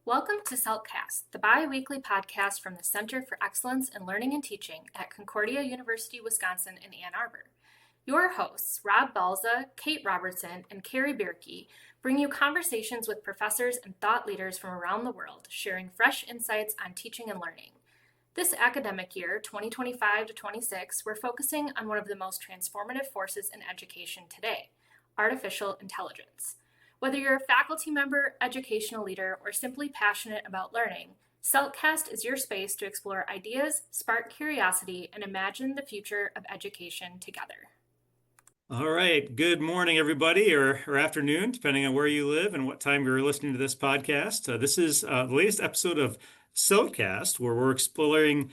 Welcome to CELT-cast, the bi-weekly podcast from the Center for Excellence in Learning and Teaching at Concordia University, Wisconsin in Ann Arbor. Your hosts, Rob Balza, Kate Robertson, and Carrie Bierke, bring you conversations with professors and thought leaders from around the world, sharing fresh insights on teaching and learning. This academic year, 2025 to 26, we're focusing on one of the most transformative forces in education today, artificial intelligence. Whether you're a faculty member, educational leader, or simply passionate about learning, CELT-cast is your space to explore ideas, spark curiosity, and imagine the future of education together. All right. Good morning, everybody, or afternoon, depending on where you live and what time you're listening to this podcast. This is the latest episode of CELT-cast, where we're exploring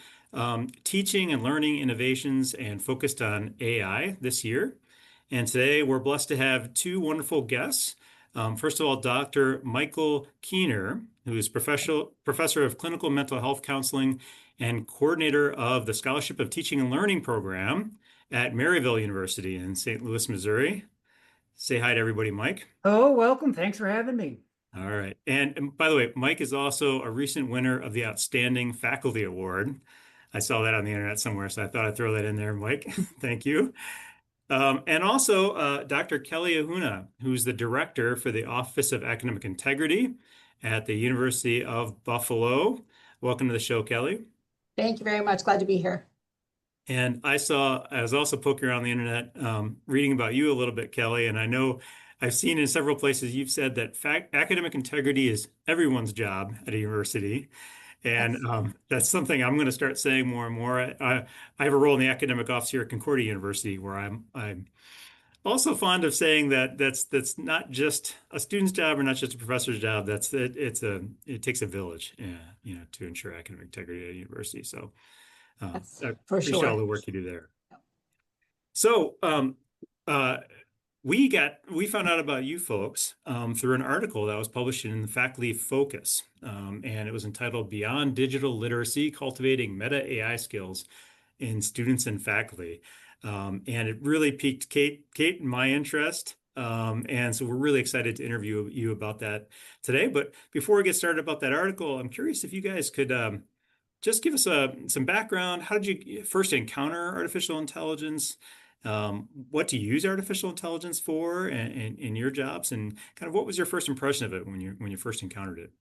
teaching and learning innovations and focused on AI this year. And today we're blessed to have two wonderful guests. First of all, Dr. Michael Kiener, who is professor of clinical mental health counseling and coordinator of the Scholarship of Teaching and Learning program at Maryville University in St. Louis, Missouri. Say hi to everybody, Mike. Oh, welcome. Thanks for having me. All right. And by the way, Mike is also a recent winner of the Outstanding Faculty Award. I saw that on the internet somewhere, so I thought I'd throw that in there, Mike. Thank you. And also Dr. Kelly Ahuna, who's the director for the Office of Academic Integrity at the University of Buffalo. Welcome to the show, Kelly. Thank you very much. Glad to be here. And I was also poking around the internet, reading about you a little bit, Kelly, and I know I've seen in several places you've said that academic integrity is everyone's job at a university. And that's something I'm going to start saying more and more. I have a role in the academic office here at Concordia University, where I'm also fond of saying that that's not just a student's job or not just a professor's job. It takes a village, to ensure academic integrity at a university. So I appreciate all the work you do there. So we found out about you folks through an article that was published in the Faculty Focus, and it was entitled "Beyond Digital Literacy: Cultivating Meta AI Skills in Students and Faculty," and it really piqued Kate and my interest, and so we're really excited to interview you about that today. But before we get started about that article, I'm curious if you guys could just give us some background. How did you first encounter artificial intelligence? What do you use artificial intelligence for in your jobs, and kind of what was your first impression of it when you first encountered it?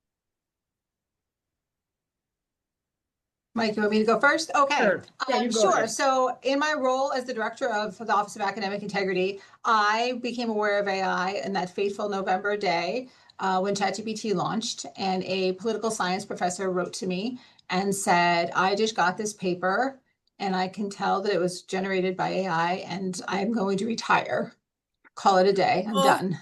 Mike, you want me to go first? Okay. Sure. Yeah, you go sure. ahead. So in my role as the director of the Office of Academic Integrity, I became aware of AI in that fateful November day when ChatGPT launched, and a political science professor wrote to me and said, I just got this paper and I can tell that it was generated by AI and I'm going to retire. Call it a day. I'm done.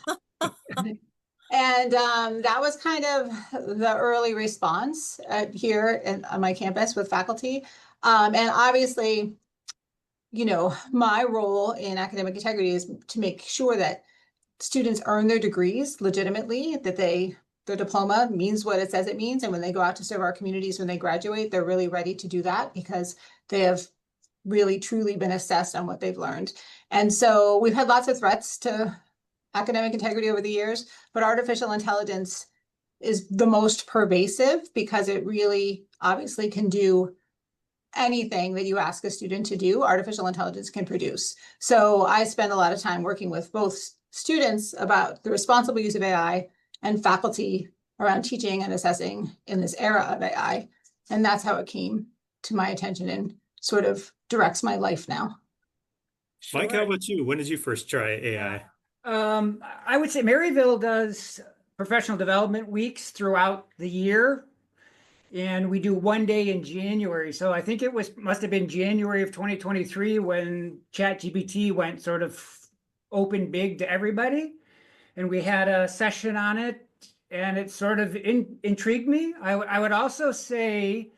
And that was kind of the early response here on my campus with faculty. And obviously, my role in academic integrity is to make sure that students earn their degrees legitimately, that their diploma means what it says it means. And when they go out to serve our communities, when they graduate, they're really ready to do that because they have really truly been assessed on what they've learned. And so we've had lots of threats to academic integrity over the years, but artificial intelligence is the most pervasive because it really obviously can do anything that you ask a student to do. Artificial intelligence can produce. So I spend a lot of time working with both students about the responsible use of AI and faculty around teaching and assessing in this era of AI. And that's how it came to my attention and sort of directs my life now. Mike, how about you? When did you first try AI? I would say Maryville does professional development weeks throughout the year, and we do one day in January. So I think must have been January of 2023 when ChatGPT went sort of open big to everybody, and we had a session on it, and it sort of intrigued me. I would also say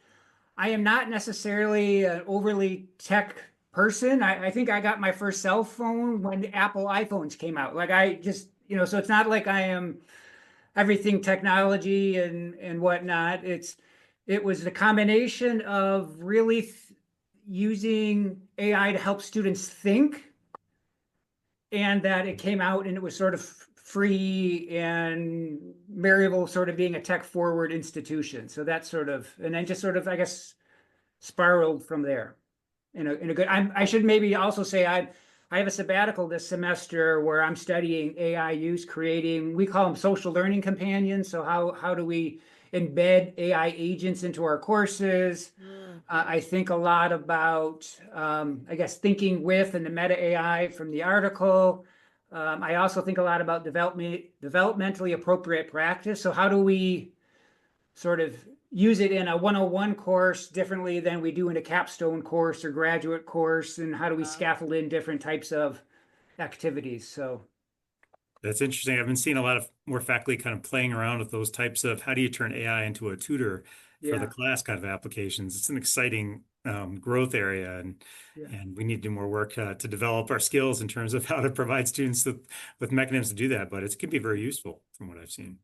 I am not necessarily an overly tech person. I think I got my first cell phone when the Apple iPhones came out. Like I just, so it's not like I am everything technology and whatnot. It was the combination of really using AI to help students think, and that it came out and it was sort of free, and Maryville sort of being a tech forward institution. So that's sort of, and then just sort of, I guess, spiraled from there in a good, I should maybe also say I have a sabbatical this semester where I'm studying AI use, creating, we call them social learning companions. So how do we embed AI agents into our courses? I think a lot about, I guess, thinking with and the meta AI from the article. I also think a lot about developmentally appropriate practice. So how do we sort of use it in a 101 course differently than we do in a capstone course or graduate course? And how do we scaffold in different types of activities? So That's interesting. I've been seeing a lot of more faculty kind of playing around with those types of how do you turn AI into a tutor for the yeah, class kind of applications. It's an exciting growth area, yeah. and we need to do more work to develop our skills in terms of how to provide students with mechanisms to do that. But it can be very useful from what I've seen.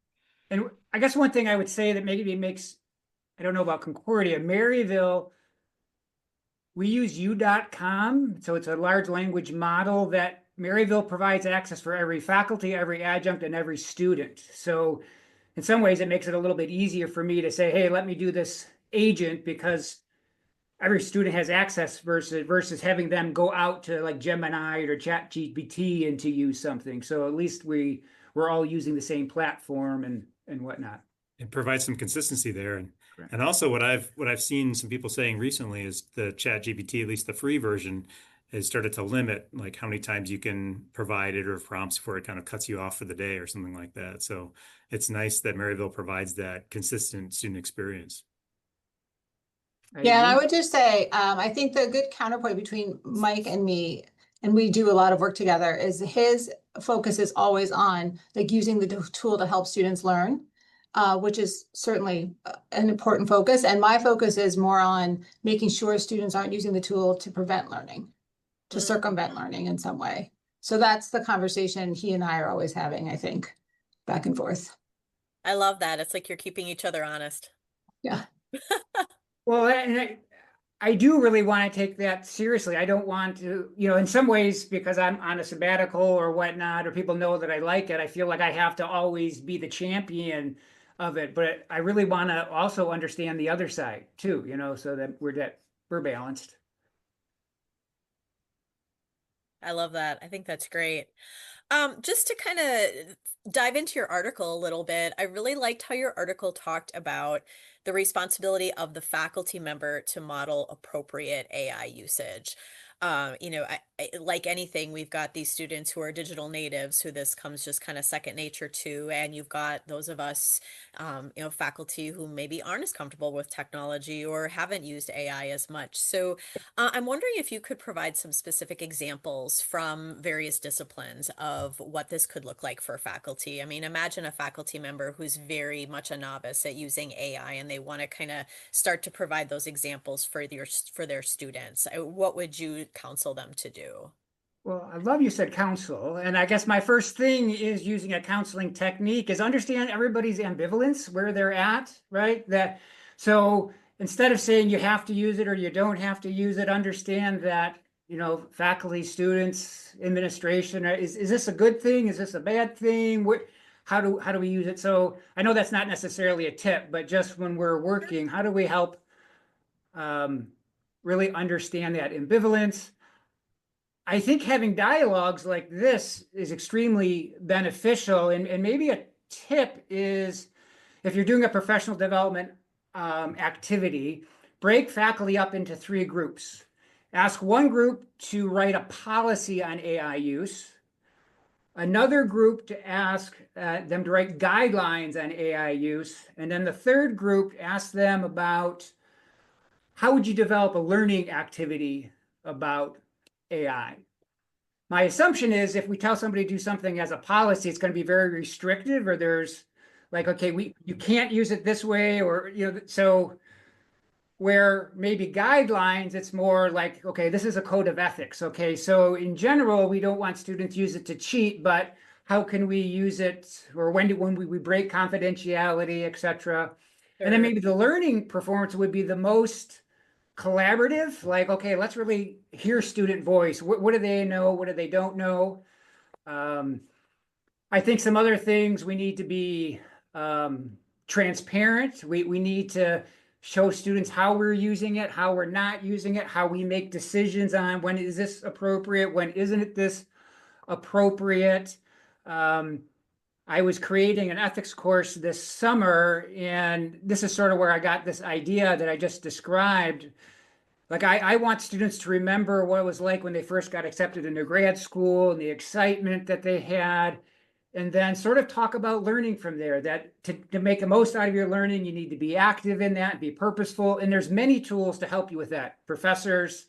And I guess one thing I would say that maybe makes, I don't know about Concordia, Maryville, we use u.com. So it's a large language model that Maryville provides access for every faculty, every adjunct, and every student. So in some ways, it makes it a little bit easier for me to say, hey, let me do this agent, because every student has access versus having them go out to like Gemini or ChatGPT and to use something. So at least we're all using the same platform and whatnot. It provides some consistency there. Correct. And also what I've seen some people saying recently is the Chat GPT, at least the free version, has started to limit like how many times you can provide iterative prompts before it kind of cuts you off for the day or something like that. So it's nice that Maryville provides that consistent student experience. Yeah, and I would just say, I think the good counterpoint between Mike and me, and we do a lot of work together, is his focus is always on like using the tool to help students learn, which is certainly an important focus. And my focus is more on making sure students aren't using the tool to prevent learning, to circumvent learning in some way. So that's the conversation he and I are always having, I think, back and forth. I love that. It's like you're keeping each other honest. Yeah. Well, and I do really want to take that seriously. I don't want to, in some ways, because I'm on a sabbatical or whatnot, or people know that I like it, I feel like I have to always be the champion of it. But I really want to also understand the other side too, so that we're balanced. I love that. I think that's great. Just to kind of dive into your article a little bit, I really liked how your article talked about the responsibility of the faculty member to model appropriate AI usage. Like anything, we've got these students who are digital natives who this comes just kind of second nature to, and you've got those of us, faculty who maybe aren't as comfortable with technology or haven't used AI as much. So I'm wondering if you could provide some specific examples from various disciplines of what this could look like for faculty. I mean, imagine a faculty member who's very much a novice at using AI and they want to kind of start to provide those examples for their students. What would you counsel them to do? Well, I love you said counsel. And I guess my first thing is using a counseling technique is understand everybody's ambivalence, where they're at, right? So instead of saying you have to use it or you don't have to use it, understand that, faculty, students, administration, is this a good thing? Is this a bad thing? How do we use it? So I know that's not necessarily a tip, but just when we're working, how do we help really understand that ambivalence? I think having dialogues like this is extremely beneficial. And maybe a tip is if you're doing a professional development activity, break faculty up into 3 groups. Ask one group to write a policy on AI use, another group to ask them to write guidelines on AI use, and then the third group, ask them about how would you develop a learning activity about AI. My assumption is if we tell somebody to do something as a policy, it's going to be very restrictive, or there's like, okay, you can't use it this way, or, so where maybe guidelines, it's more like, okay, this is a code of ethics. Okay, so in general, we don't want students to use it to cheat, but how can we use it, or when we break confidentiality, et cetera. And then maybe the learning performance would be the most collaborative, like, okay, let's really hear student voice. What do they know? What do they don't know? I think some other things we need to be transparent. We need to show students how we're using it, how we're not using it, how we make decisions on when is this appropriate, when isn't it this appropriate. I was creating an ethics course this summer, and this is sort of where I got this idea that I just described. Like I want students to remember what it was like when they first got accepted into grad school and the excitement that they had, and then sort of talk about learning from there. That to make the most out of your learning, you need to be active in that, be purposeful. And there's many tools to help you with that. Professors,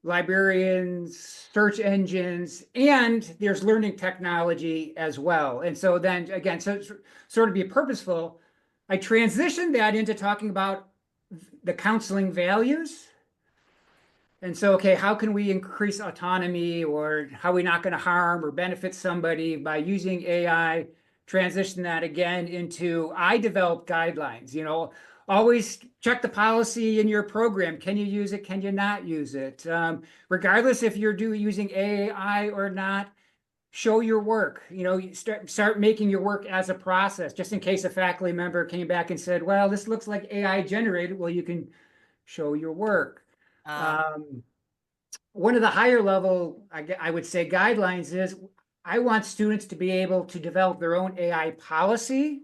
librarians, search engines, and there's learning technology as well. And so then again, so sort of be purposeful. I transitioned that into talking about the counseling values. And so, okay, how can we increase autonomy, or how are we not going to harm or benefit somebody by using AI? Transition that again into, I develop guidelines, always check the policy in your program. Can you use it? Can you not use it? Regardless if you're using AI or not, show your work. You start making your work as a process, just in case a faculty member came back and said, well, this looks like AI generated. Well, you can show your work. One of the higher level, I would say, guidelines is I want students to be able to develop their own AI policy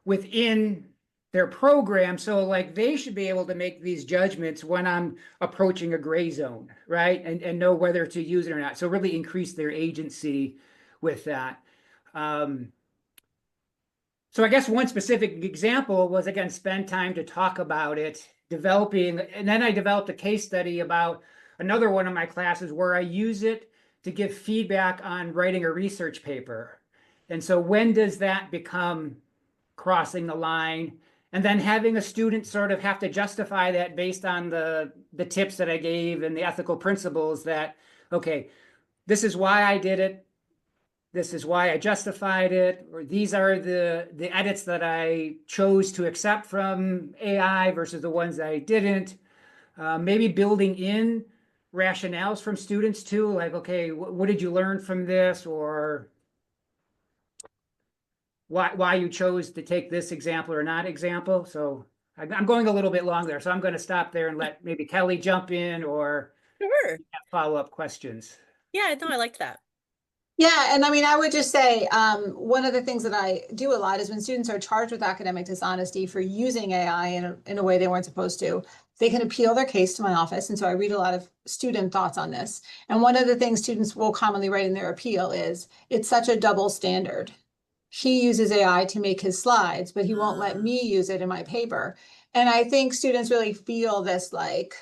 within their program. So like they should be able to make these judgments when I'm approaching a gray zone, right? And know whether to use it or not. So really increase their agency with that. So I guess one specific example was, again, spend time to talk about it, developing, and then I developed a case study about another one of my classes where I use it to give feedback on writing a research paper. And so when does that become crossing the line? And then having a student sort of have to justify that based on the tips that I gave and the ethical principles that, okay, this is why I did it. This is why I justified it, or these are the edits that I chose to accept from AI versus the ones that I didn't. Maybe building in rationales from students too, like, okay, what did you learn from this, or why you chose to take this example or not example. So I'm going a little bit long there, so I'm going to stop there and let maybe Kelly jump in or Sure. follow-up questions. Yeah, no, I liked that. Yeah, and I mean, I would just say one of the things that I do a lot is when students are charged with academic dishonesty for using AI in a way they weren't supposed to, they can appeal their case to my office. And so I read a lot of student thoughts on this. And one of the things students will commonly write in their appeal is, it's such a double standard. He uses AI to make his slides, but he won't let me use it in my paper. And I think students really feel this, like,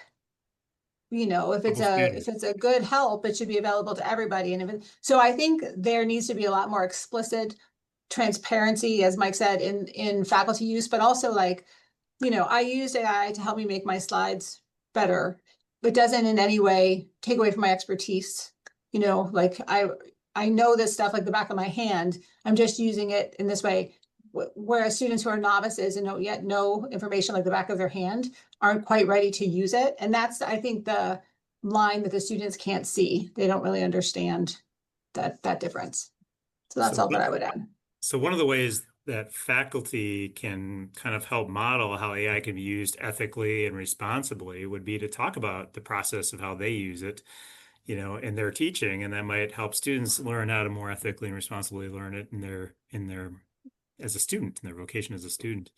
if it's a good help, it should be available to everybody. And so I think there needs to be a lot more explicit transparency, as Mike said, in faculty use, but also like, I used AI to help me make my slides better, but doesn't in any way take away from my expertise. Like I know this stuff like the back of my hand. I'm just using it in this way. Whereas students who are novices and don't yet know information like the back of their hand aren't quite ready to use it. And that's, I think, the line that the students can't see. They don't really understand that difference. So that's all that I would add. So one of the ways that faculty can kind of help model how AI can be used ethically and responsibly would be to talk about the process of how they use it, in their teaching, and that might help students learn how to more ethically and responsibly learn it in their as a student, in their vocation as a student.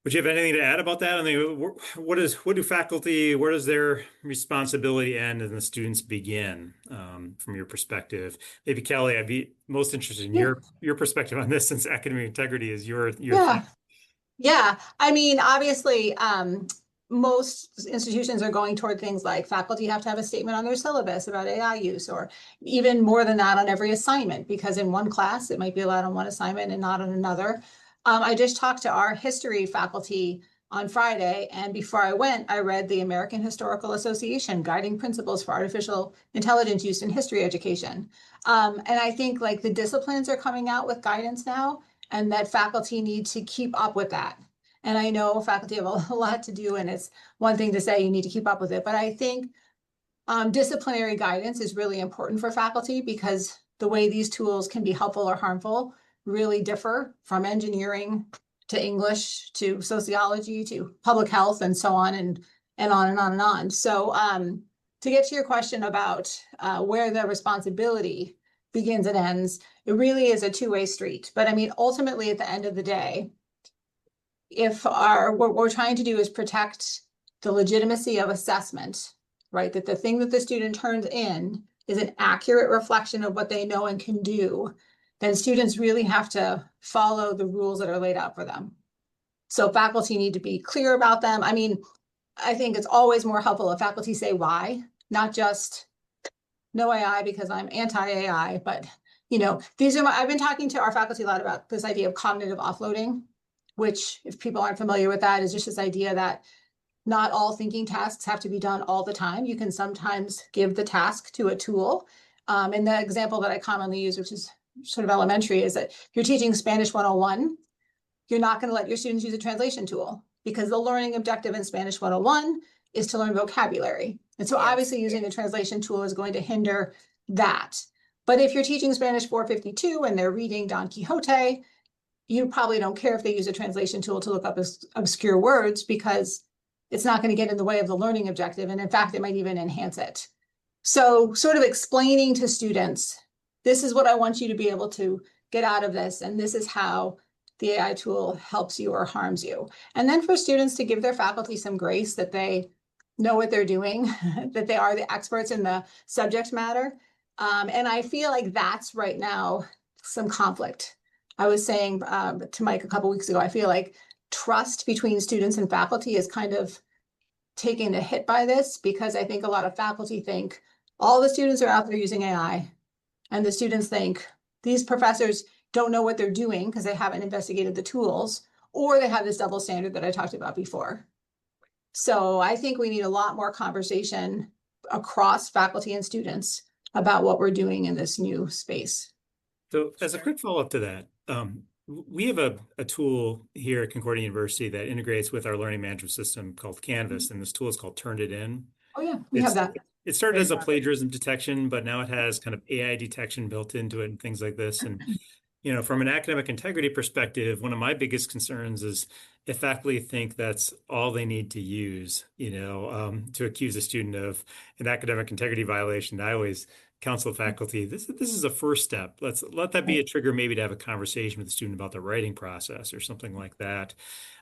Would you have anything to add about that? I mean, where does their responsibility end and the students begin, from your perspective? Maybe Kelly, I'd be most interested in your perspective on this, since academic integrity is your thing. Yeah. I mean, obviously, most institutions are going toward things like faculty have to have a statement on their syllabus about AI use, or even more than that on every assignment, because in one class, it might be allowed on one assignment and not on another. I just talked to our history faculty on Friday, and before I went, I read the American Historical Association Guiding Principles for Artificial Intelligence Use in History Education. And I think like the disciplines are coming out with guidance now, and that faculty need to keep up with that. And I know faculty have a lot to do, and it's one thing to say you need to keep up with it. But I think disciplinary guidance is really important for faculty, because the way these tools can be helpful or harmful really differ from engineering to English to sociology to public health and so on and on and on and on. So to get to your question about where the responsibility begins and ends, it really is a two-way street. But I mean, ultimately, at the end of the day, if what we're trying to do is protect the legitimacy of assessment, right? That the thing that the student turns in is an accurate reflection of what they know and can do, then students really have to follow the rules that are laid out for them. So faculty need to be clear about them. I mean, I think it's always more helpful if faculty say why, not just no AI because I'm anti-AI, but I've been talking to our faculty a lot about this idea of cognitive offloading, which, if people aren't familiar with that, is just this idea that not all thinking tasks have to be done all the time. You can sometimes give the task to a tool. And the example that I commonly use, which is sort of elementary, is that if you're teaching Spanish 101, you're not going to let your students use a translation tool because the learning objective in Spanish 101 is to learn vocabulary. And so obviously using a translation tool is going to hinder that. But if you're teaching Spanish 452 and they're reading Don Quixote, you probably don't care if they use a translation tool to look up obscure words because it's not going to get in the way of the learning objective. And in fact, it might even enhance it. So sort of explaining to students, this is what I want you to be able to get out of this. And this is how the AI tool helps you or harms you. And then for students to give their faculty some grace that they know what they're doing, that they are the experts in the subject matter. And I feel like that's right now some conflict. I was saying to Mike a couple weeks ago, I feel like trust between students and faculty is kind of taking a hit by this because I think a lot of faculty think all the students are out there using AI and the students think these professors don't know what they're doing because they haven't investigated the tools or they have this double standard that I talked about before. So I think we need a lot more conversation across faculty and students about what we're doing in this new space. So as a quick follow-up to that, we have a tool here at Concordia University that integrates with our learning management system called Canvas, and this tool is called Turn It In. Oh yeah, we have that. It started as a plagiarism detection, but now it has kind of AI detection built into it and things like this. And from an academic integrity perspective, one of my biggest concerns is if faculty think that's all they need to use, to accuse a student of an academic integrity violation. I always counsel faculty, this is a first step. Let that be a trigger maybe to have a conversation with the student about the writing process or something like that.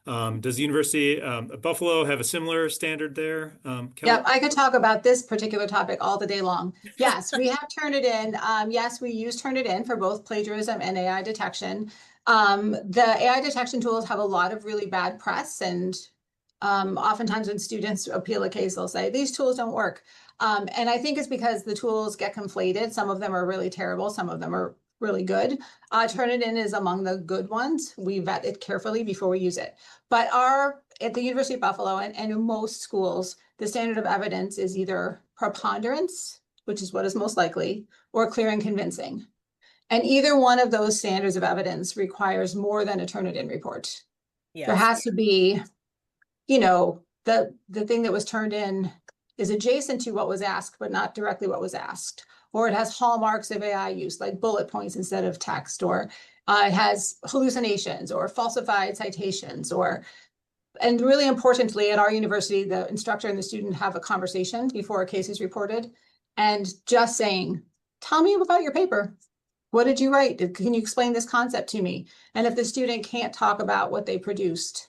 Does the University of Buffalo have a similar standard there? Yeah, I could talk about this particular topic all the day long. Yes, we have Turn It In. Yes, we use Turn It In for both plagiarism and AI detection. The AI detection tools have a lot of really bad press, and oftentimes when students appeal a case, they'll say, these tools don't work. And I think it's because the tools get conflated. Some of them are really terrible. Some of them are really good. Turn It In is among the good ones. We vet it carefully before we use it. But at the University of Buffalo and in most schools, the standard of evidence is either preponderance, which is what is most likely, or clear and convincing. And either one of those standards of evidence requires more than a Turn It In report. Yes. There has to be, the thing that was turned in is adjacent to what was asked, but not directly what was asked. Or it has hallmarks of AI use, like bullet points instead of text, or it has hallucinations or falsified citations, and really importantly, at our university, the instructor and the student have a conversation before a case is reported, and just saying, tell me about your paper. What did you write? Can you explain this concept to me? And if the student can't talk about what they produced,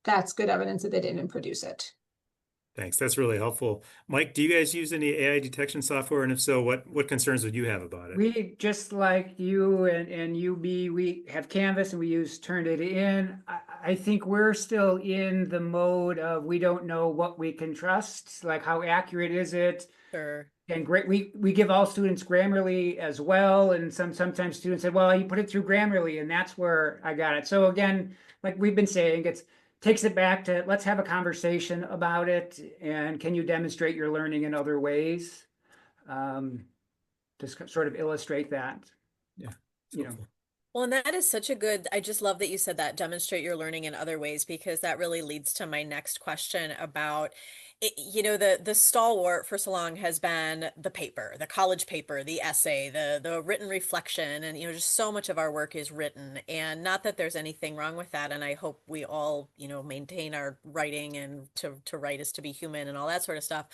that's good evidence that they didn't produce it. Thanks. That's really helpful. Mike, do you guys use any AI detection software? And if so, what concerns would you have about it? We, just like you and UB, we have Canvas and we use Turn It In. I think we're still in the mode of we don't know what we can trust, like how accurate is it? Sure. And great, we give all students Grammarly as well. And sometimes students said, well, you put it through Grammarly and that's where I got it. So again, like we've been saying, takes it back to let's have a conversation about it, and can you demonstrate your learning in other ways to sort of illustrate that. Yeah. Well, and that is such a good, I just love that you said that, demonstrate your learning in other ways, because that really leads to my next question about, the stalwart for so long has been the paper, the college paper, the essay, the written reflection, and just so much of our work is written. And not that there's anything wrong with that, and I hope we all, maintain our writing, and to write is to be human and all that sort of stuff.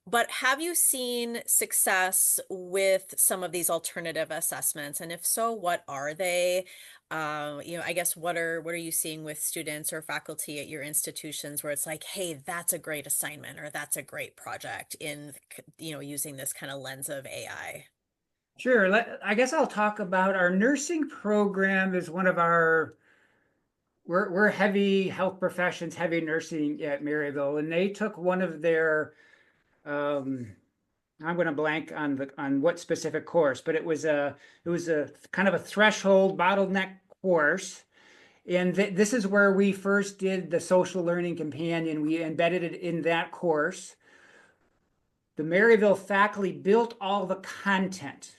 But have you seen success with some of these alternative assessments? And if so, what are they? I guess what are you seeing with students or faculty at your institutions where it's like, hey, that's a great assignment or that's a great project in, using this kind of lens of AI? Sure. I guess I'll talk about our nursing program is one of our, we're heavy health professions, heavy nursing at Maryville, and they took one of their, I'm going to blank on what specific course, but it was a kind of a threshold bottleneck course. And this is where we first did the social learning companion. We embedded it in that course. The Maryville faculty built all the content.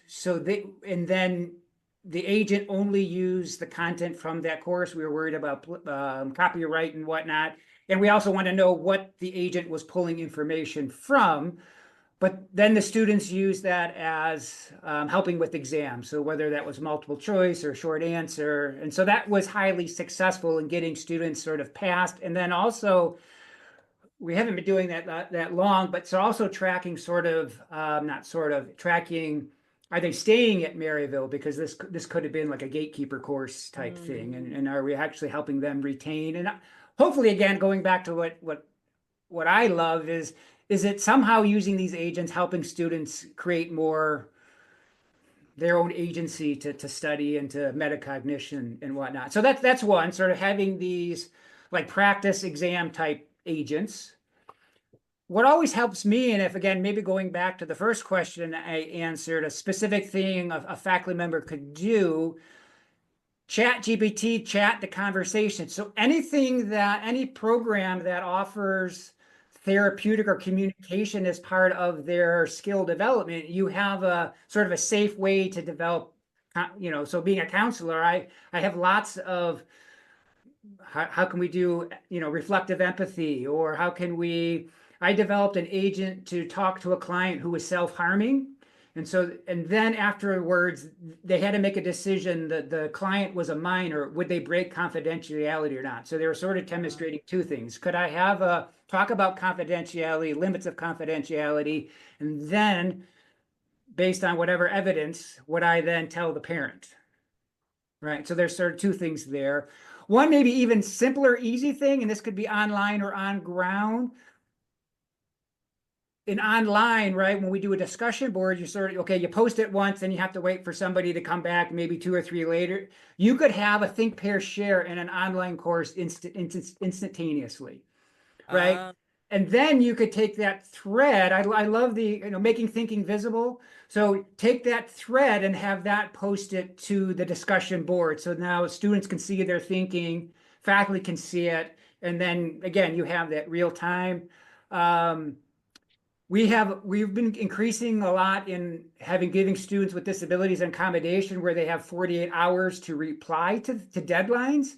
And then the agent only used the content from that course. We were worried about copyright and whatnot. And we also want to know what the agent was pulling information from. But then the students use that as helping with exams. So whether that was multiple choice or short answer. And so that was highly successful in getting students sort of passed. And then also, we haven't been doing that long, but so also tracking tracking, are they staying at Maryville? Because this could have been like a gatekeeper course type thing. And are we actually helping them retain? And hopefully, again, going back to what I love is it somehow using these agents helping students create more their own agency to study and to metacognition and whatnot. So that's one, sort of having these like practice exam type agents. What always helps me, and if again, maybe going back to the first question I answered, a specific thing a faculty member could do, ChatGPT, chat the conversation. So any program that offers therapeutic or communication as part of their skill development, you have a sort of a safe way to develop, so being a counselor, I have lots of, how can we do, reflective empathy, or I developed an agent to talk to a client who was self-harming. And then afterwards, they had to make a decision that the client was a minor. Would they break confidentiality or not? So they were sort of demonstrating two things. Could I have a talk about confidentiality, limits of confidentiality, and then based on whatever evidence, would I then tell the parent? Right. So there's sort of two things there. One maybe even simpler, easy thing, and this could be online or on ground. In online, right, when we do a discussion board, you sort of, okay, you post it once and you have to wait for somebody to come back maybe 2 or 3 later. You could have a think, pair, share in an online course instantaneously, right? And then you could take that thread. I love the, making thinking visible. So take that thread and have that posted to the discussion board. So now students can see their thinking, faculty can see it. And then again, you have that real time. We've been increasing a lot in giving students with disabilities an accommodation where they have 48 hours to reply to deadlines.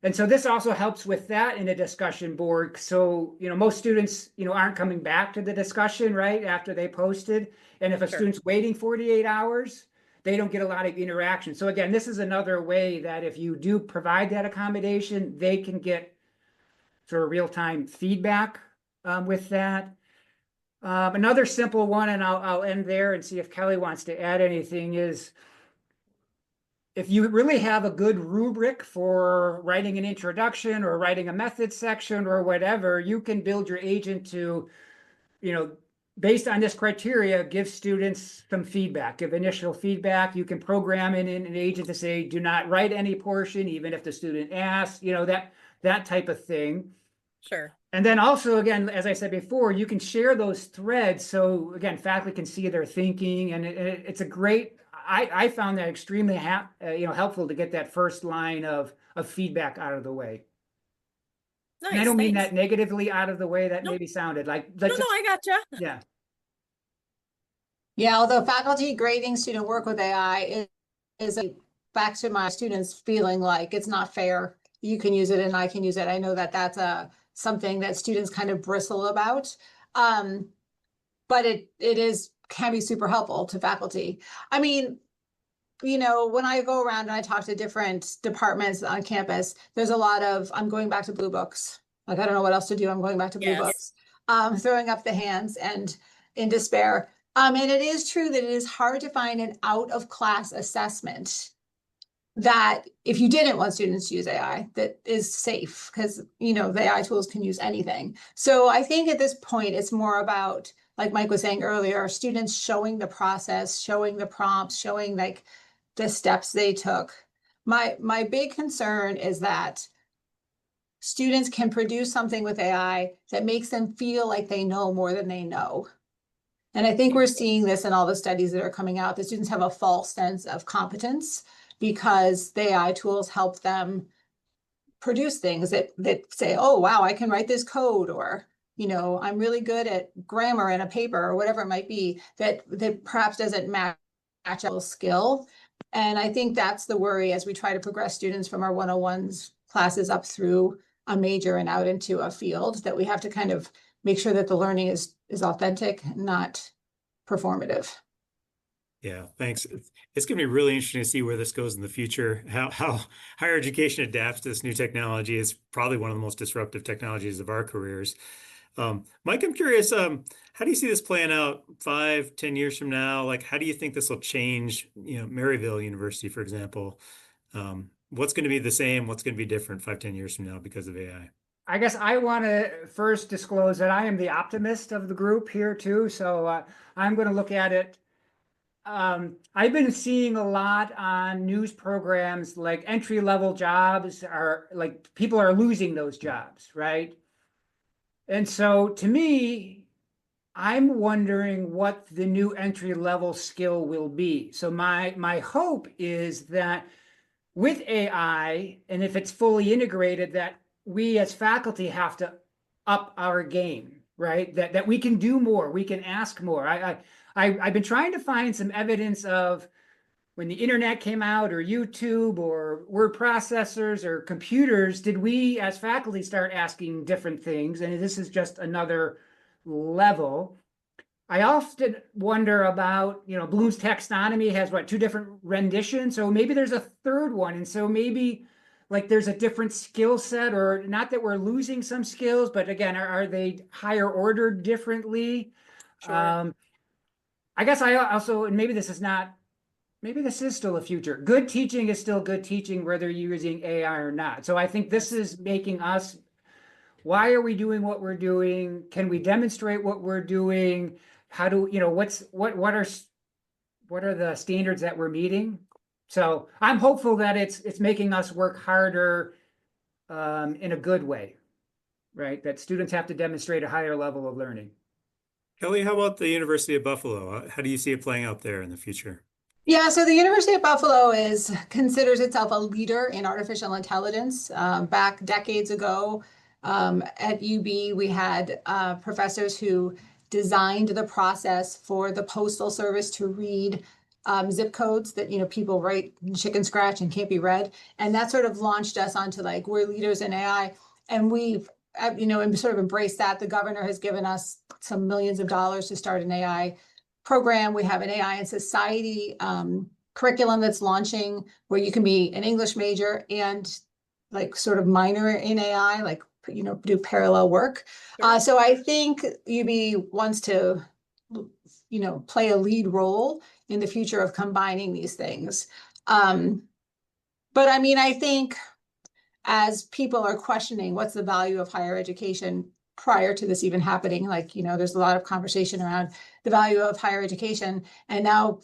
And so this also helps with that in a discussion board. So, most students, aren't coming back to the discussion, right, after they posted. And if a student's waiting 48 hours, they don't get a lot of interaction. So again, this is another way that if you do provide that accommodation, they can get sort of real-time feedback with that. Another simple one, and I'll end there and see if Kelly wants to add anything, is if you really have a good rubric for writing an introduction or writing a method section or whatever, you can build your agent to, based on this criteria, give students some feedback, give initial feedback. You can program in an agent to say, do not write any portion, even if the student asks, that type of thing. Sure. And then also, again, as I said before, you can share those threads. So again, faculty can see their thinking, and it's a great, I found that extremely helpful to get that first line of feedback out of the way. Nice. And I don't mean that negatively out of the way that maybe sounded like. No, I gotcha. Yeah. Yeah, although faculty grading student work with AI is a back to my students feeling like it's not fair. You can use it and I can use it. I know that that's something that students kind of bristle about. But it can be super helpful to faculty. I mean, when I go around and I talk to different departments on campus, there's a lot of, I'm going back to blue books. Like, I don't know what else to do. I'm going back to blue books, throwing up the hands and in despair. And it is true that it is hard to find an out of class assessment that if you didn't want students to use AI, that is safe, because, the AI tools can use anything. So I think at this point, it's more about, like Mike was saying earlier, students showing the process, showing the prompts, showing like the steps they took. My big concern is that students can produce something with AI that makes them feel like they know more than they know. And I think we're seeing this in all the studies that are coming out. The students have a false sense of competence because the AI tools help them produce things that say, oh, wow, I can write this code, or, I'm really good at grammar in a paper, or whatever it might be, that perhaps doesn't match a skill. And I think that's the worry as we try to progress students from our 101s classes up through a major and out into a field, that we have to kind of make sure that the learning is authentic, not performative. Yeah, thanks. It's going to be really interesting to see where this goes in the future, how higher education adapts to this new technology. Is probably one of the most disruptive technologies of our careers. Mike, I'm curious, how do you see this playing out 5-10 years from now? Like, how do you think this will change, Maryville University, for example? What's going to be the same? What's going to be different 5-10 years from now because of AI? I guess I want to first disclose that I am the optimist of the group here too. So I'm going to look at it. I've been seeing a lot on news programs, like entry-level jobs are like, people are losing those jobs, right? And so to me, I'm wondering what the new entry-level skill will be. So my hope is that with AI, and if it's fully integrated, that we as faculty have to up our game, right? That we can do more, we can ask more. I've been trying to find some evidence of when the internet came out, or YouTube, or word processors, or computers, did we as faculty start asking different things? And this is just another level. I often wonder about, Bloom's taxonomy has two different renditions. So maybe there's a third one. And so maybe like there's a different skill set, or not that we're losing some skills, but again, are they higher ordered differently? Sure. I guess I also, and maybe this is still a future. Good teaching is still good teaching, whether you're using AI or not. So I think this is making us, why are we doing what we're doing? Can we demonstrate what we're doing? How do, what are the standards that we're meeting? So I'm hopeful that it's making us work harder in a good way, right? That students have to demonstrate a higher level of learning. Kelly, how about the University of Buffalo? How do you see it playing out there in the future? Yeah, so the University of Buffalo considers itself a leader in artificial intelligence. Back decades ago, at UB, we had professors who designed the process for the Postal Service to read zip codes that people write chicken scratch and can't be read, and that sort of launched us onto like, we're leaders in AI, and we've sort of embraced that. The governor has given us some millions of dollars to start an AI program. We have an AI in society curriculum that's launching, where you can be an English major and like sort of minor in AI, like do parallel work. Sure. So I think UB wants to play a lead role in the future of combining these things. But I mean, I think as people are questioning what's the value of higher education prior to this even happening, like, there's a lot of conversation around the value of higher education. And now,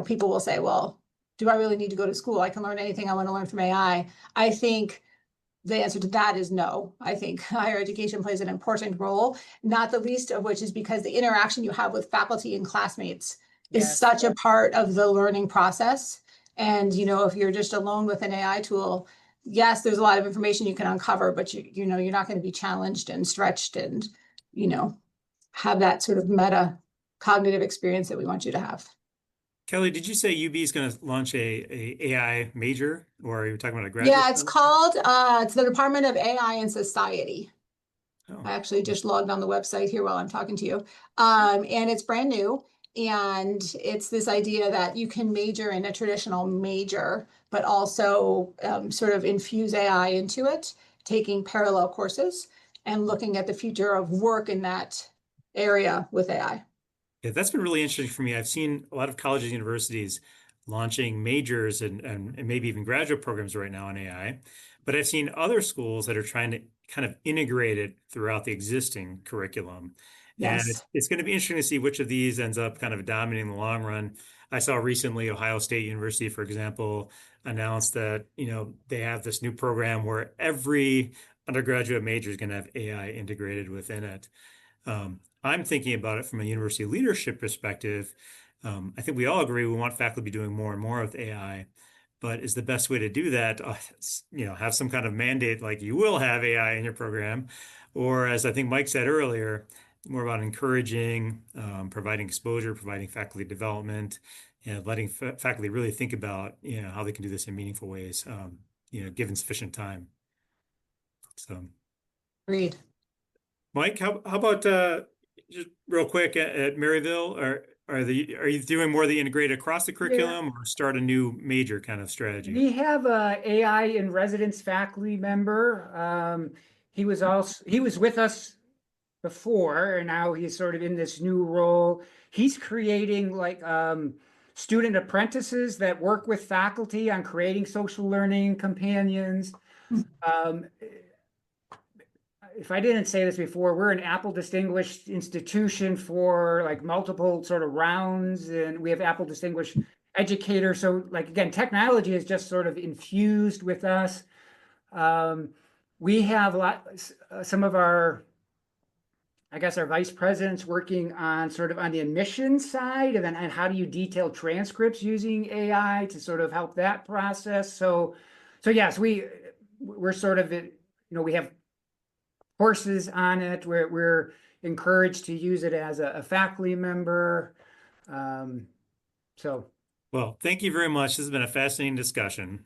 people will say, well, do I really need to go to school? I can learn anything I want to learn from AI. I think the answer to that is no. I think higher education plays an important role, not the least of which is because the interaction you have with faculty and classmates is such a part of the learning process. And, if you're just alone with an AI tool, yes, there's a lot of information you can uncover, but you're not going to be challenged and stretched and, have that sort of meta cognitive experience that we want you to have. Kelly, did you say UB is going to launch a AI major, or are you talking about a graduate Yeah, it's program? called, it's the Department of AI and Society. Oh, I actually just logged on the website here while I'm talking to you. And it's brand new. And it's this idea that you can major in a traditional major, but also sort of infuse AI into it, taking parallel courses and looking at the future of work in that area with AI. yeah, that's been really interesting for me. I've seen a lot of colleges and universities launching majors and maybe even graduate programs right now in AI. But I've seen other schools that are trying to kind of integrate it throughout the existing curriculum. And Yes. it's going to be interesting to see which of these ends up kind of dominating the long run. I saw recently Ohio State University, for example, announced that, they have this new program where every undergraduate major is going to have AI integrated within it. I'm thinking about it from a university leadership perspective. I think we all agree we want faculty to be doing more and more with AI, but is the best way to do that, have some kind of mandate like you will have AI in your program, or as I think Mike said earlier, more about encouraging, providing exposure, providing faculty development, and letting faculty really think about, how they can do this in meaningful ways, given sufficient time. So. Agreed. Mike, how about just real quick at Maryville, are you doing more of the integrated across the Yeah. curriculum or start a new major kind of strategy? We have a AI in residence faculty member. He was with us before, and now he's sort of in this new role. He's creating like student apprentices that work with faculty on creating social learning companions. Um, if I didn't say this before, we're an Apple Distinguished institution for like multiple sort of rounds, and we have Apple Distinguished educators. So, like again, technology is just sort of infused with us. Um, we have some of our, I guess, our vice presidents working on sort of on the admissions side, and then and how do you detail transcripts using AI to sort of help that process. So yes, we're sort of we have courses on it. We're encouraged to use it as a faculty member. Um, so Well, thank you very much. This has been a fascinating discussion.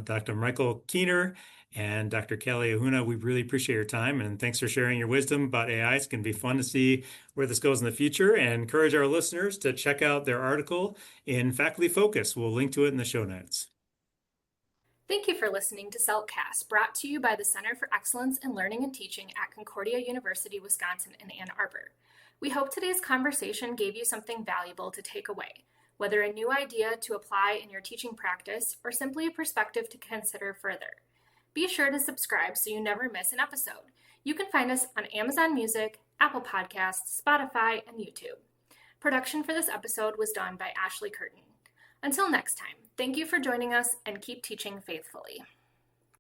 Dr. Michael Kiener and Dr. Kelly Ahuna, we really appreciate your time and thanks for sharing your wisdom about AI. It's going to be fun to see where this goes in the future and encourage our listeners to check out their article in Faculty Focus. We'll link to it in the show notes. Thank you for listening to CELT-cast, brought to you by the Center for Excellence in Learning and Teaching at Concordia University, Wisconsin in Ann Arbor. We hope today's conversation gave you something valuable to take away, whether a new idea to apply in your teaching practice or simply a perspective to consider further. Be sure to subscribe so you never miss an episode. You can find us on Amazon Music, Apple Podcasts, Spotify, and YouTube. Production for this episode was done by Ashley Curtin. Until next time, thank you for joining us and keep teaching faithfully.